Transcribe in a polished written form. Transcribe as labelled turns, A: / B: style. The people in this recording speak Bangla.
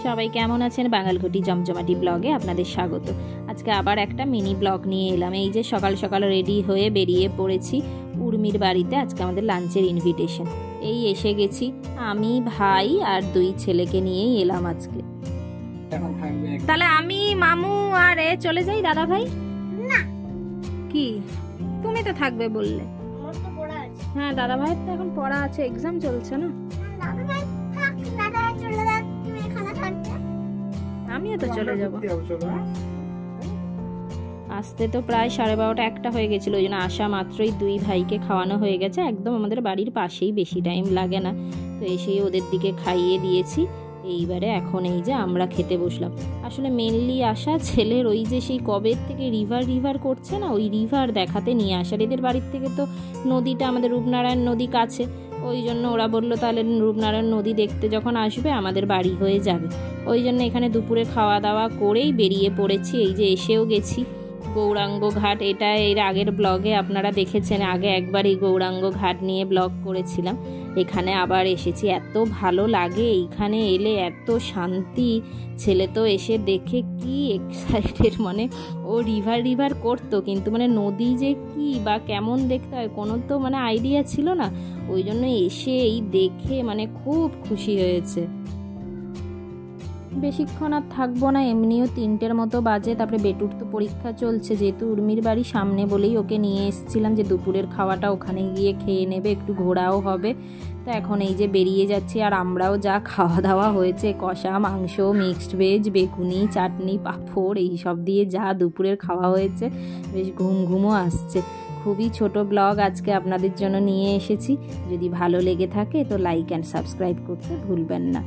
A: সবাই কেমন আছেন? বাঙালঘটি জমজমাটি ব্লগে আপনাদের স্বাগত। আজকে আবার একটা মিনি ব্লগ নিয়ে এলাম। এই যে সকাল সকাল রেডি হয়ে বেরিয়ে পড়েছি উর্মির বাড়িতে। আজকে আমাদের লাঞ্চের ইনভিটেশন। এই এসে গেছি, আমি ভাই আর দুই ছেলেকে নিয়েই এলাম আজকে। তাহলে আমি মামু আর চলে যাই দাদা ভাই?
B: না,
A: কি তুমি তো থাকবে বললে? হ্যাঁ, দাদা ভাইয়ের তো এখন পড়া আছে, এক্সাম চলছে না। আমিও তো চলে যাব। আসতে তো প্রায় 12:30 একটা হয়ে গেছিলো, ওই জন্য আসা মাত্রই দুই ভাইকে খাওয়ানো হয়ে গেছে। একদম আমাদের বাড়ির পাশেই, বেশি টাইম লাগে না। তো এসেই ওদের দিকে খাইয়ে দিয়েছি। এইবারে এখন এই যে আমরা খেতে বসলাম। আসলে মেনলি আসা ছেলের ওই যে সেই কবে থেকে রিভার করছে না, ওই রিভার দেখাতে নিয়ে আসার। এদের বাড়ির থেকে তো নদীটা, আমাদের রূপনারায়ণ নদী কাছে, ওই জন্য ওরা বললো তাহলে রূপনারায়ণ নদী দেখতে যখন আসবে আমাদের বাড়ি হয়ে যাবে। ওই জন্য এখানে দুপুরে খাওয়া দাওয়া করেই বেরিয়ে পড়েছি। এই যে এসেও গেছি গৌরাঙ্গ ঘাট। এটা এর আগের ব্লগে আপনারা দেখেছেন, আগে একবার এই গৌরাঙ্গ ঘাট নিয়ে ব্লগ করেছিলাম। এখানে আবার এসেছি, এত ভালো লাগে এইখানে এলে, এত শান্তি। ছেলে তো এসে দেখে কি এক্সাইটেড, মানে ও রিভার করতো, কিন্তু মানে নদী যে কি বা কেমন দেখতে হয় কোনো তো মানে আইডিয়া ছিল না। ওই জন্য এসে এই দেখে মানে খুব খুশি হয়েছে। বেশিক্ষণ আর থাকবো না, এমনিও 3টের মতো বাজে। তারপরে বেটুর তো পরীক্ষা চলছে, যেহেতু উর্মির বাড়ি সামনে বলেই ওকে নিয়ে এসেছিলাম যে দুপুরের খাওয়াটা ওখানে গিয়ে খেয়ে নেবে, একটু ঘোরাও হবে। তো এখন এই যে বেরিয়ে যাচ্ছি। আর আমরাও যা খাওয়া দাওয়া হয়েছে, কষা মাংস, মিক্সড ভেজ, বেগুনি, চাটনি, পাঁপড়, এই সব দিয়ে যা দুপুরের খাওয়া হয়েছে, বেশ ঘুমও আসছে। খুবই ছোট ব্লগ আজকে আপনাদের জন্য নিয়ে এসেছি। যদি ভালো লেগে থাকে তো লাইক অ্যান্ড সাবস্ক্রাইব করতে ভুলবেন না।